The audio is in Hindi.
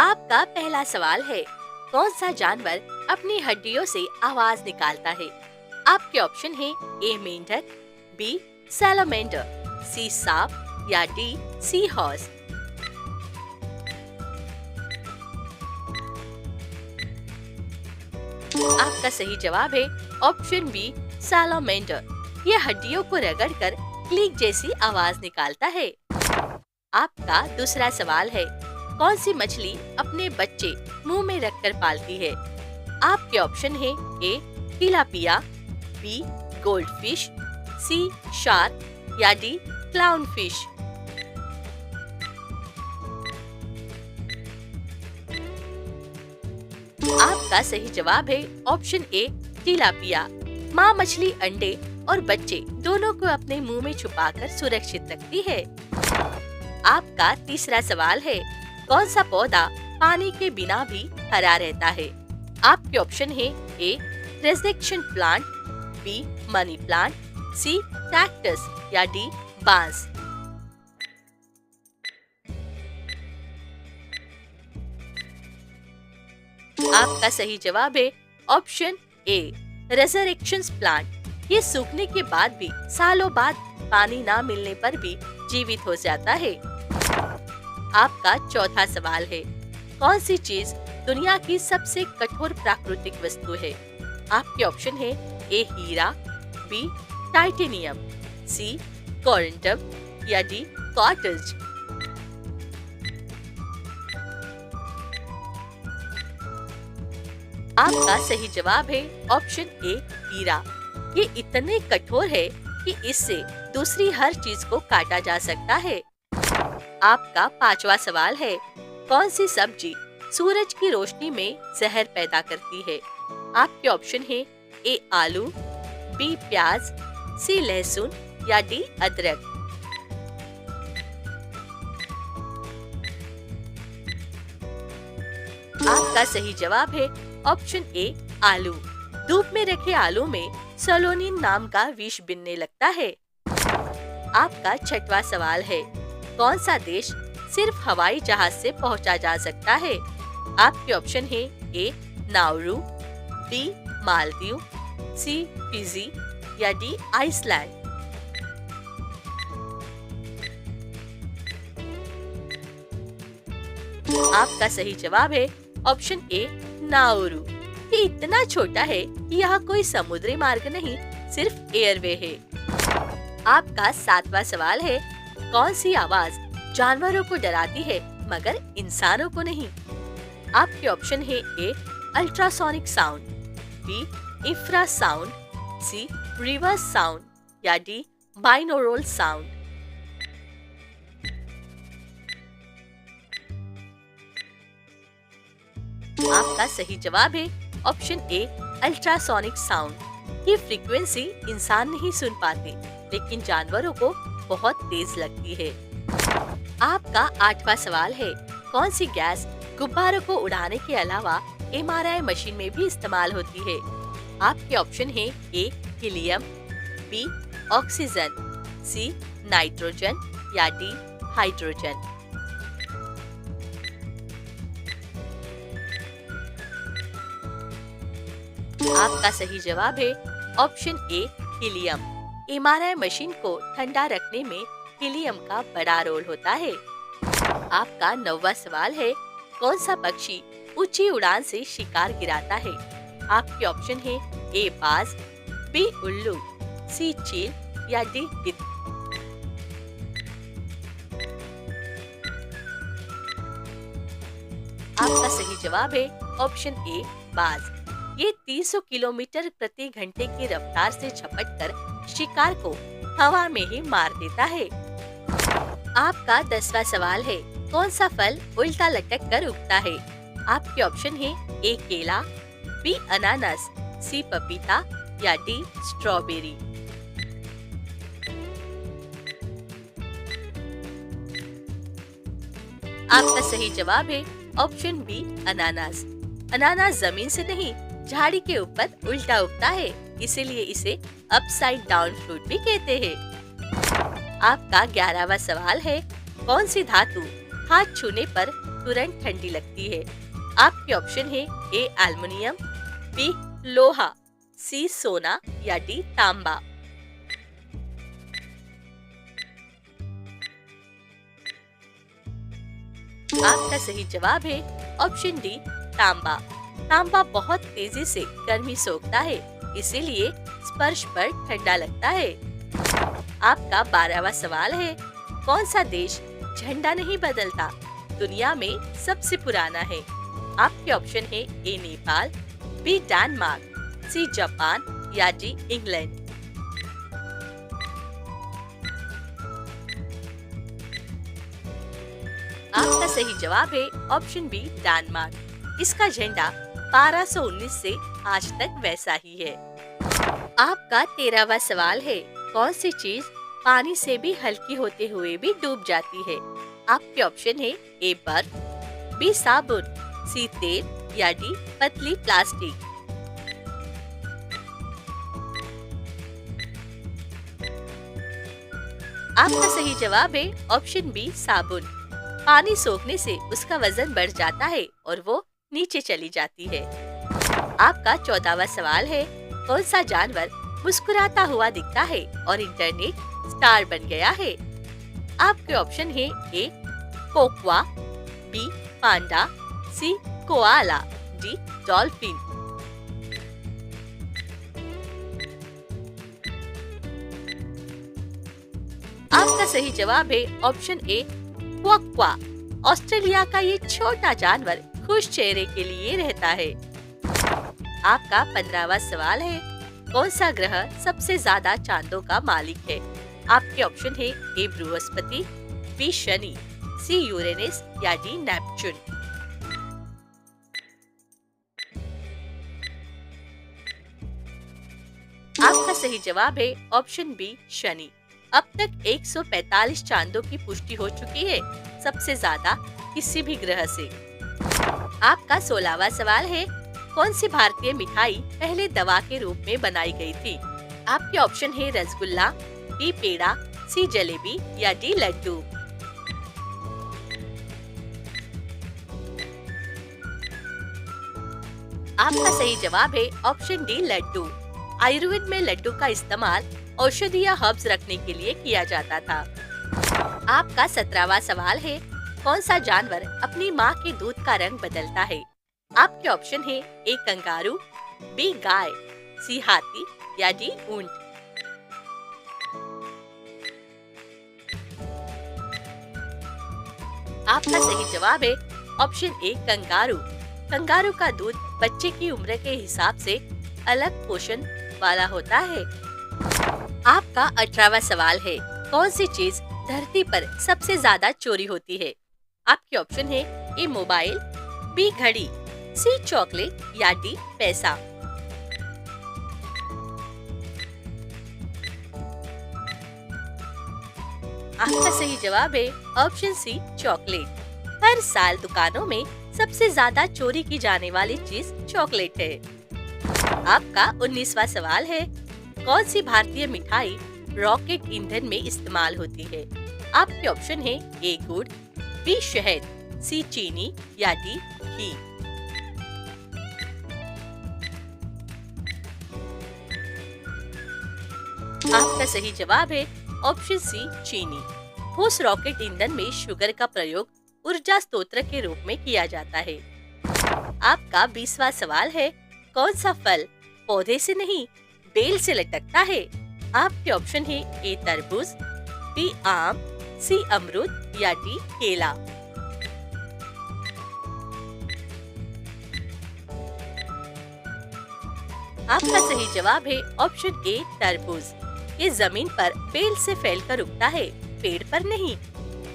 आपका पहला सवाल है, कौन सा जानवर अपनी हड्डियों से आवाज निकालता है? आपके ऑप्शन है ए मेंढक, बी सैलमेंडर, सी सांप या डी सी हॉर्स। आपका सही जवाब है ऑप्शन बी सैलमेंडर। यह हड्डियों को रगड़कर क्लिक जैसी आवाज निकालता है। आपका दूसरा सवाल है, कौन सी मछली अपने बच्चे मुंह में रखकर पालती है? आपके ऑप्शन है ए तिलापिया, बी गोल्डफिश, सी शार्क या डी क्लाउनफिश। आपका सही जवाब है ऑप्शन ए तिलापिया। माँ मछली अंडे और बच्चे दोनों को अपने मुंह में छुपाकर सुरक्षित रखती है। आपका तीसरा सवाल है, कौन सा पौधा पानी के बिना भी हरा रहता है? आपके ऑप्शन है ए रेजेक्शन प्लांट, बी मनी प्लांट, सी कैक्टस या डी बांस। आपका सही जवाब है ऑप्शन ए रेजरेक्शन प्लांट। ये सूखने के बाद भी सालों बाद पानी ना मिलने पर भी जीवित हो जाता है। आपका चौथा सवाल है, कौन सी चीज दुनिया की सबसे कठोर प्राकृतिक वस्तु है? आपके ऑप्शन है ए हीरा, बी टाइटेनियम, सी कोरंटम या डी क्वार्ट्ज। आपका सही जवाब है ऑप्शन ए हीरा। ये इतने कठोर है कि इससे दूसरी हर चीज को काटा जा सकता है। आपका पांचवा सवाल है, कौन सी सब्जी सूरज की रोशनी में जहर पैदा करती है? आपके ऑप्शन है ए आलू, बी प्याज, सी लहसुन या डी अदरक। आपका सही जवाब है ऑप्शन ए आलू। धूप में रखे आलू में सोलोनिन नाम का विष बिनने लगता है। आपका छठवां सवाल है, कौन सा देश सिर्फ हवाई जहाज से पहुंचा जा सकता है? आपके ऑप्शन है ए नाउरू, बी मालदीव, सी फिजी या डी आइसलैंड। आपका सही जवाब है ऑप्शन ए नाउरू। ये इतना छोटा है कि यहाँ कोई समुद्री मार्ग नहीं, सिर्फ एयरवे है। आपका सातवां सवाल है, कौन सी आवाज जानवरों को डराती है मगर इंसानों को नहीं? आपके ऑप्शन है ए अल्ट्रासोनिक साउंड, बी इंफ्रासाउंड, सी रिवर्स साउंड या डी बाइनोरल साउंड। आपका सही जवाब है ऑप्शन ए अल्ट्रासोनिक साउंड। ये फ्रीक्वेंसी इंसान नहीं सुन पाते, लेकिन जानवरों को बहुत तेज लगती है। आपका आठवां सवाल है, कौन सी गैस गुब्बारों को उड़ाने के अलावा MRI मशीन में भी इस्तेमाल होती है? आपके ऑप्शन है A helium, B oxygen, C nitrogen या डी हाइड्रोजन। आपका सही जवाब है option A helium. MRI machine को ठंडा रखने में हीलियम का बड़ा रोल होता है। आपका नौवां सवाल है, कौन सा पक्षी ऊंची उड़ान से शिकार गिराता है? आपके ऑप्शन है ए बाज, बी उल्लू, सी चील या डी गिद्ध। आपका सही जवाब है ऑप्शन ए बाज। ये 300 किलोमीटर प्रति घंटे की रफ्तार से झपटकर शिकार को हवा में ही मार देता है। आपका 10वां सवाल है, कौन सा फल उल्टा लटक कर उगता है? आपके ऑप्शन है ए केला, बी अनानास, सी पपीता या डी स्ट्रॉबेरी। आपका सही जवाब है ऑप्शन बी अनानास। अनानास जमीन से नहीं, झाड़ी के ऊपर उल्टा उगता है, इसीलिए इसे अपसाइड डाउन फ्रूट भी कहते हैं। आपका 11वां सवाल है, कौन सी धातु हाथ छूने पर तुरंत ठंडी लगती है। आपके ऑप्शन है ए एल्युमिनियम, बी लोहा, सी सोना या डी तांबा। आपका सही जवाब है ऑप्शन डी तांबा। तांबा बहुत तेजी से गर्मी सोखता है, इसीलिए स्पर्श पर ठंडा लगता है। आपका 12वां सवाल है, कौन सा देश झंडा नहीं बदलता, दुनिया में सबसे पुराना है? आपके ऑप्शन है A Nepal, B Denmark, C Japan या डी इंग्लैंड। आपका सही जवाब है ऑप्शन बी डेनमार्क। इसका झंडा 1219 से आज तक वैसा ही है। आपका 13वां सवाल है, कौन सी चीज पानी से भी हल्की होते हुए भी डूब जाती है? आपके ऑप्शन है ए बर्फ, बी साबुन, सी तेल या डी पतली प्लास्टिक। आपका सही जवाब है ऑप्शन बी साबुन। पानी सोखने से उसका वजन बढ़ जाता है और वो नीचे चली जाती है। आपका 14वां सवाल है, कौन सा जानवर मुस्कुराता हुआ दिखता है और इंटरनेट स्टार बन गया है? आपके ऑप्शन है ए कोकवा, बी पांडा, सी कोआला, डी डॉल्फिन। आपका सही जवाब है ऑप्शन ए क्वक्वा। ऑस्ट्रेलिया का ये छोटा जानवर खुश चेहरे के लिए रहता है। आपका 15वां सवाल है, कौन सा ग्रह सबसे ज्यादा चांदों का मालिक है? आपके ऑप्शन है ए बृहस्पति, बी शनि, सी यूरेनस या डी नेपच्यून। आपका सही जवाब है ऑप्शन बी शनि। अब तक 145 चांदों की पुष्टि हो चुकी है, सबसे ज्यादा किसी भी ग्रह से। आपका 16वां सवाल है, कौन सी भारतीय मिठाई पहले दवा के रूप में बनाई गई थी? आपके ऑप्शन है रसगुल्ला, बी पेड़ा, सी जलेबी या डी लड्डू। आपका सही जवाब है ऑप्शन डी लड्डू। आयुर्वेद में लड्डू का इस्तेमाल औषधीय हर्ब्स रखने के लिए किया जाता था। आपका 17वां सवाल है, कौन सा जानवर अपनी माँ के दूध का रंग बदलता है? आपके ऑप्शन है ए कंगारू, बी गाय, सी हाथी या डी ऊंट। आपका सही जवाब है ऑप्शन ए कंगारू। कंगारू का दूध बच्चे की उम्र के हिसाब से अलग पोषण वाला होता है। आपका 18वां सवाल है, कौन सी चीज धरती पर सबसे ज्यादा चोरी होती है? आपके ऑप्शन है ए मोबाइल, बी घड़ी, सी चॉकलेट या डी पैसा। आपका सही जवाब है ऑप्शन सी चॉकलेट। हर साल दुकानों में सबसे ज्यादा चोरी की जाने वाली चीज चॉकलेट है। आपका 19वां सवाल है, कौन सी भारतीय मिठाई रॉकेट ईंधन में इस्तेमाल होती है? आपके ऑप्शन है ए गुड़, बी शहद, सी चीनी या डी घी। आपका सही जवाब है ऑप्शन सी चीनी। ठोस रॉकेट ईंधन में शुगर का प्रयोग ऊर्जा स्रोत के रूप में किया जाता है। आपका 20वां सवाल है, कौन सा फल पौधे से नहीं बेल से लटकता है? आपके ऑप्शन है ए तरबूज, बी आम, सी अमरूद या डी केला। आपका सही जवाब है ऑप्शन ए तरबूज। ये जमीन पर बेल से फैलकर उगता है, पेड़ पर नहीं।